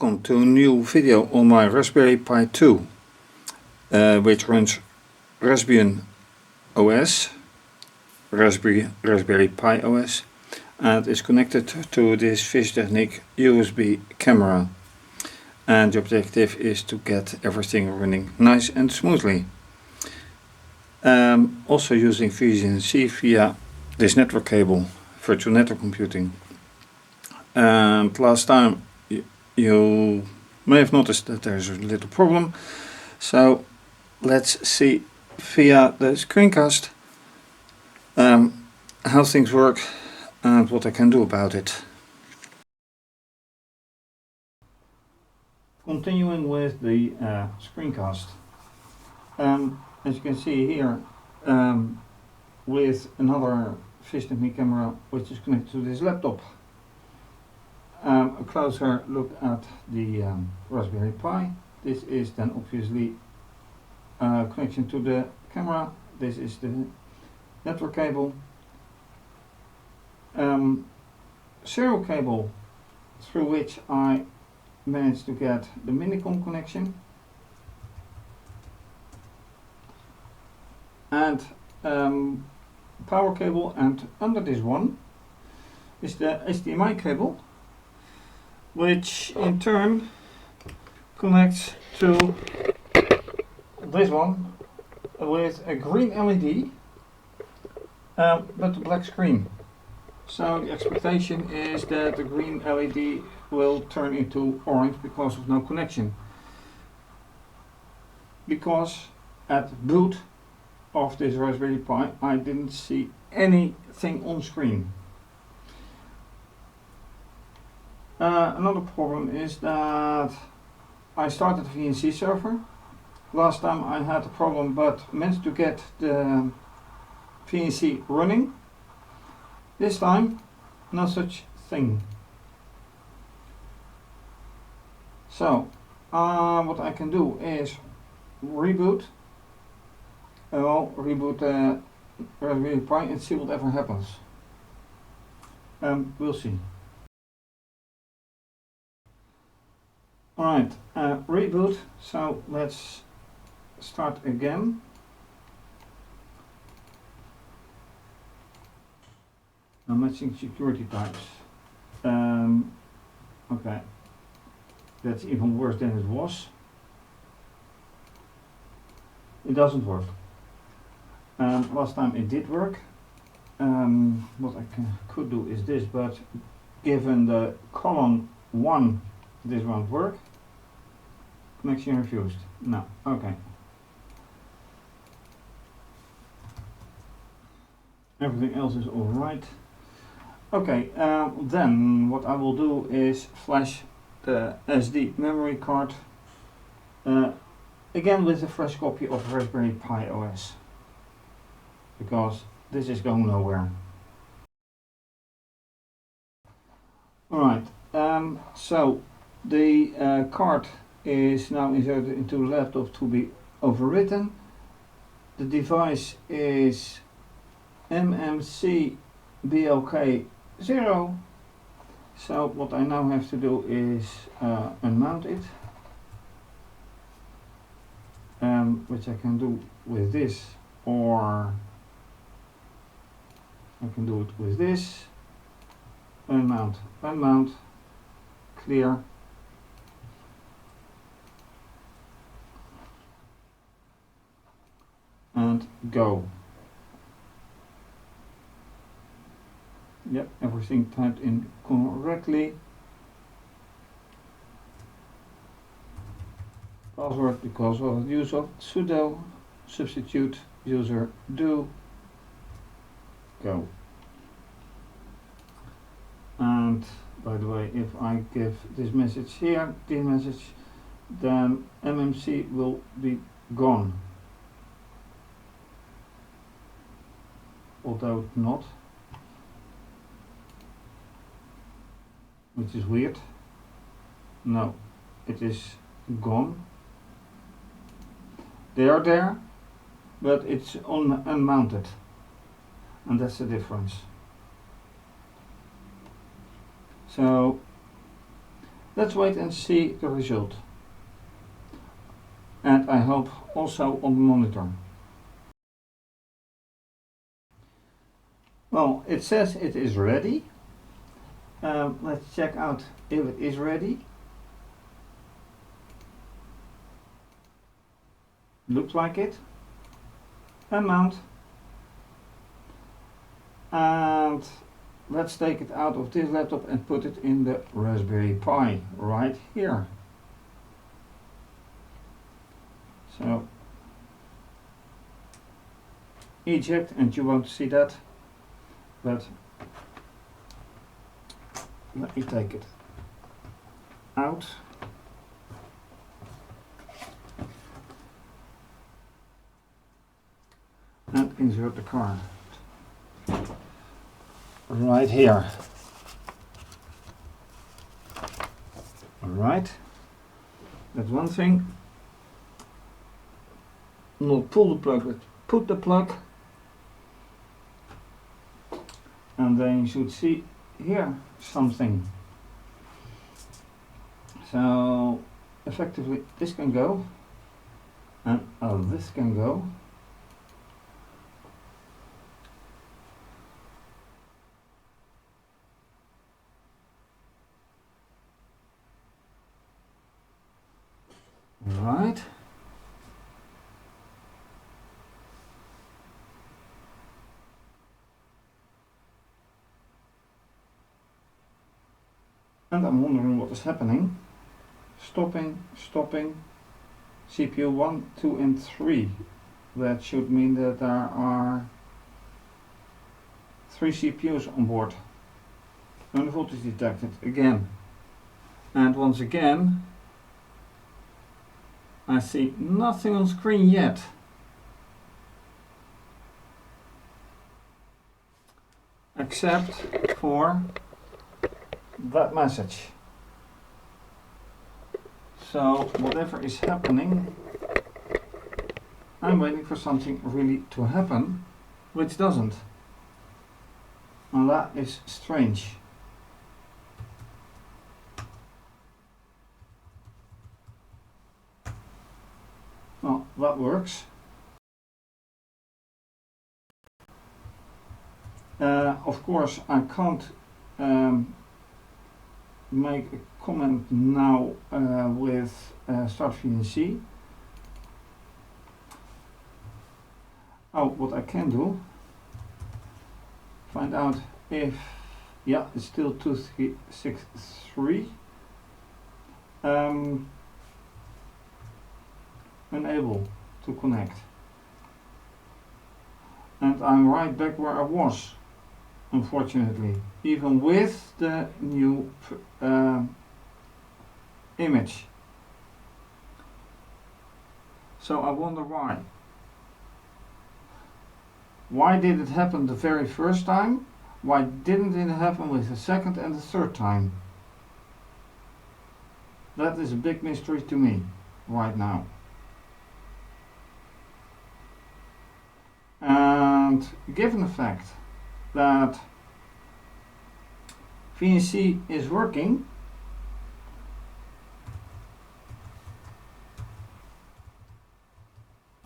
welcome to a new video on my Raspberry Pi 2 which runs RaspberryPiOS, RaspberryPiOS, and is connected to this fischertechnik USB camera, and the objective is to get everything running nice and smoothly. Also using VNC via this network cable, virtual network computing. And last time you may have noticed that there's a little problem, so let's see via the screencast how things work and what I can do about it. Continuing with the screencast, as you can see here, with another fischertechnik camera which is connected to this laptop. A closer look at the Raspberry Pi. This is then obviously connection to the camera. This is the network cable. Serial cable through which I managed to get the minicom connection. And power cable, and under this one is the HDMI cable, which in turn connects to this one with a green LED but a black screen. So the expectation is that the green LED will turn into orange because of no connection, because at boot of this Raspberry Pi I didn't see anything on screen. Another problem is that I started the VNC server. Last time I had a problem but managed to get the VNC running. This time no such thing. So what I can do is reboot. Reboot the Raspberry Pi and see whatever happens. We'll see. Alright, reboot, so let's start again. Now matching security types. Okay, that's even worse than it was. It doesn't work. Last time it did work. What I could do is this, but given the column 1, this won't work. Connection refused. No. Okay. Everything else is alright. Okay, then what I will do is flash the SD memory card again with a fresh copy of RaspberryPiOS, because this is going nowhere. Alright, so the card is now inserted into the laptop to be overwritten. The device is MMC BLK0. So what I now have to do is unmount it, which I can do with this, or I can do it with this. Unmount, unmount, clear. And go. Yep, everything typed in correctly. Password because of the use of sudo, substitute user do, go. And by the way, if I give this message here, this message, then MMC will be gone. Although not, which is weird. No, it is gone. They are there, but it's unmounted, and that's the difference. So Let's wait and see the result. And I hope also on the monitor. Well, it says it is ready. Let's check out if it is ready. Looks like it. And mount. And let's take it out of this laptop and put it in the Raspberry Pi right here. So eject, and you won't see that, but let me take it out. And insert the card right here. Alright, that's one thing. Not pull the plug, but put the plug, and then you should see here something. So effectively this can go, and this can go. Right. And I'm wondering what is happening. Stopping, CPU 1, 2 and 3. That should mean that there are 3 CPUs on board. And the voltage detected again. And once again, I see nothing on screen yet. Except for that message. So whatever is happening, I'm waiting for something really to happen, which doesn't. And that is strange. Well, that works. Of course, I can't make a comment now with start VNC. Oh, what I can do, find out if, yeah, it's still 2363. Enable to connect. And I'm right back where I was, unfortunately, even with the new image. So I wonder why. Why did it happen the very first time? Why didn't it happen with the second and the third time? That is a big mystery to me right now. And given the fact that VNC is working,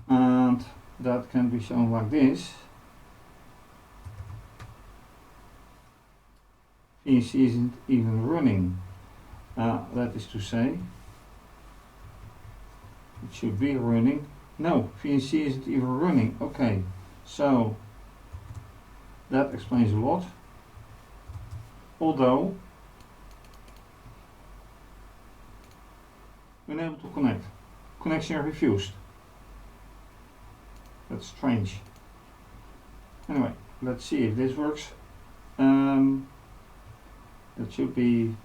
and that can be shown like this, VNC isn't even running. That is to say, it should be running. No, VNC isn't even running. Okay, so that explains a lot. Although, unable to connect. Connection refused. That's strange. Anyway, let's see if this works. It should be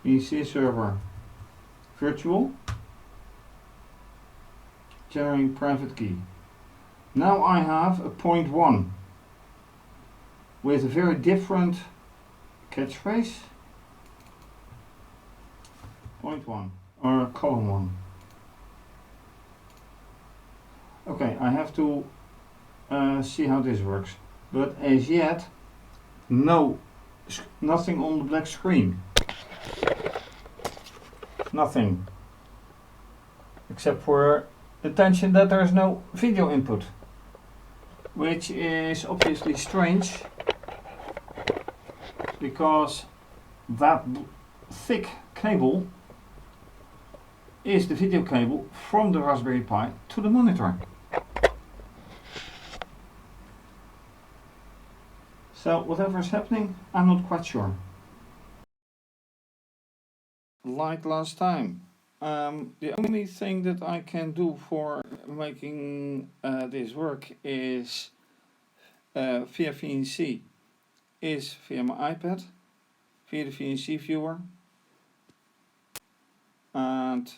VNC server virtual, generating private key. Now I have a point 1 with a very different catchphrase. Point 1 or column 1. Okay, I have to see how this works, but as yet no nothing on the black screen. Nothing. Except for attention that there is no video input. Which is obviously strange. Because that thick cable is the video cable from the Raspberry Pi to the monitor. So whatever is happening, I'm not quite sure. Like last time, the only thing that I can do for making this work is via VNC, is via my iPad, via the VNC viewer, and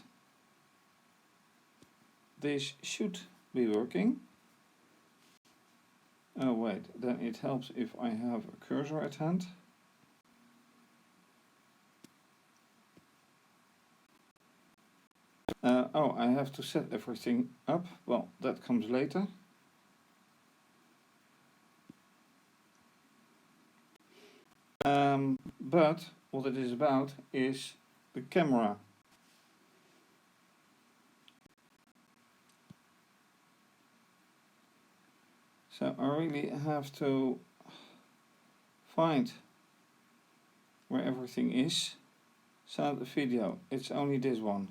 this should be working. Oh wait, then it helps if I have a cursor at hand. Oh, I have to set everything up. Well, that comes later. But what it is about is the camera. So I really have to find where everything is. Sound and video, it's only this one.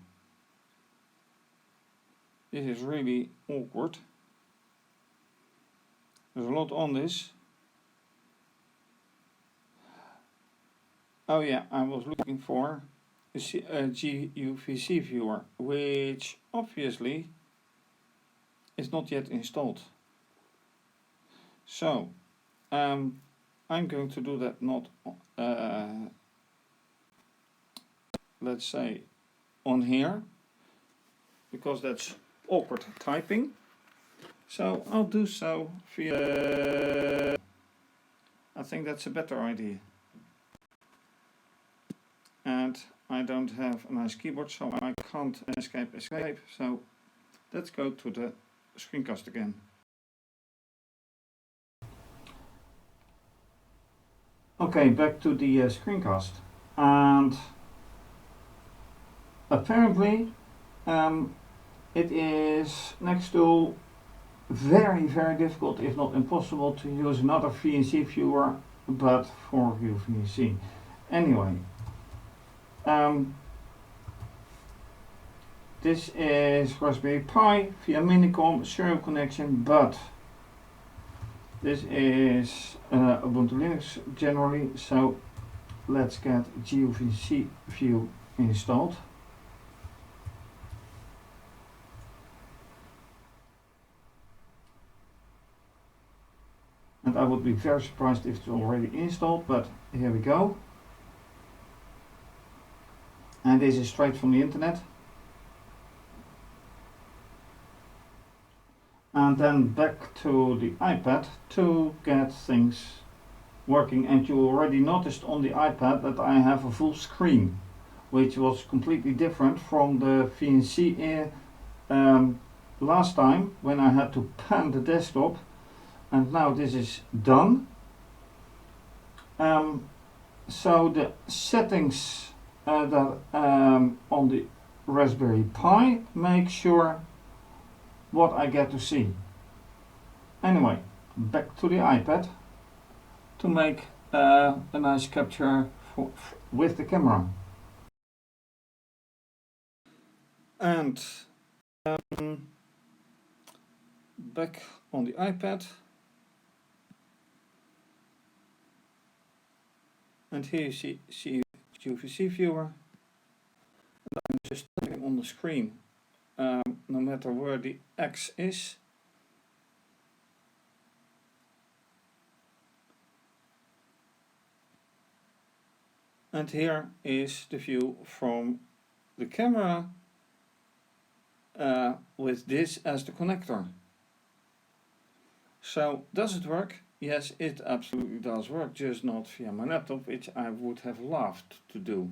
This is really awkward. There's a lot on this. Oh yeah, I was looking for a GUVC viewer, which obviously is not yet installed. So, I'm going to do that not, let's say, on here, because that's awkward typing. So I'll do so via, I think that's a better idea. And I don't have a nice keyboard, so I can't escape. So let's go to the screencast again. Okay, back to the screencast. And apparently it is next to very difficult, if not impossible, to use another VNC viewer, but for VNC. Anyway, this is Raspberry Pi via minicom serial connection, but this is Ubuntu Linux generally, so let's get GUVC view installed. And I would be very surprised if it's already installed, but here we go. And this is straight from the internet. And then back to the iPad to get things working. And you already noticed on the iPad that I have a full screen, which was completely different from the VNC last time when I had to pan the desktop. And now this is done. So the settings that on the Raspberry Pi make sure what I get to see. Anyway, back to the iPad to make a nice capture with the camera. And back on the iPad. And here you see GUVC viewer. And I'm just typing on the screen, no matter where the X is. And here is the view from the camera with this as the connector. So does it work? Yes, it absolutely does work, just not via my laptop, which I would have loved to do.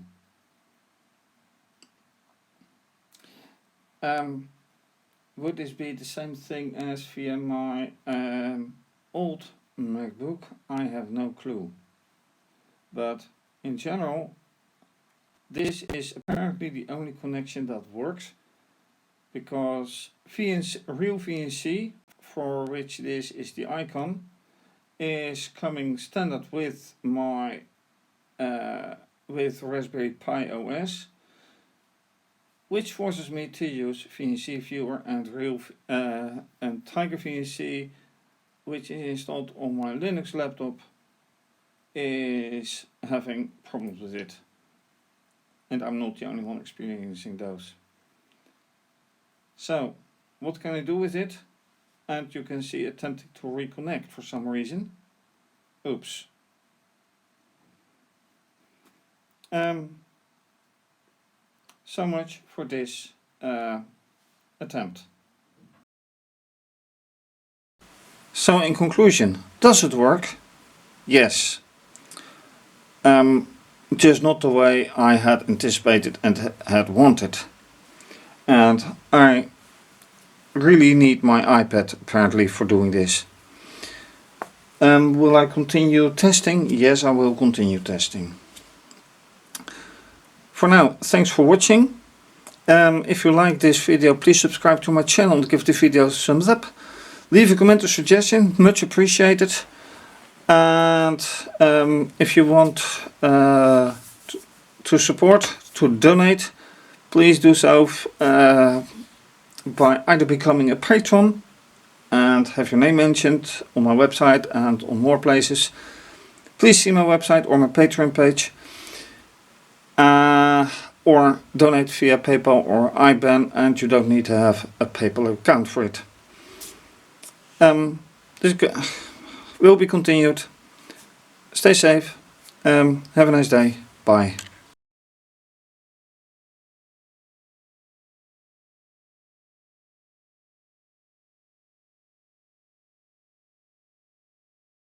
Would this be the same thing as via my old MacBook? I have no clue. but in general this is apparently the only connection that works, because VNC, real VNC, for which this is the icon, is coming standard with my with RaspberryPiOS, which forces me to use VNC Viewer and real and Tiger VNC, which is installed on my Linux laptop, is having problems with it. And I'm not the only one experiencing those. So, what can I do with it? And you can see attempting to reconnect for some reason. Oops. So much for this attempt. So in conclusion, does it work? Yes. Just not the way I had anticipated and had wanted. And I really need my iPad apparently for doing this. Will I continue testing? Yes, I will continue testing. For now, thanks for watching. If you like this video, please subscribe to my channel and give the video a thumbs up. Leave a comment or suggestion, much appreciated. And if you want to support, to donate, please do so by either becoming a patron and have your name mentioned on my website and on more places. Please see my website or my Patreon page, or donate via PayPal or IBAN, and you don't need to have a PayPal account for it. This will be continued. Stay safe. Have a nice day. Bye.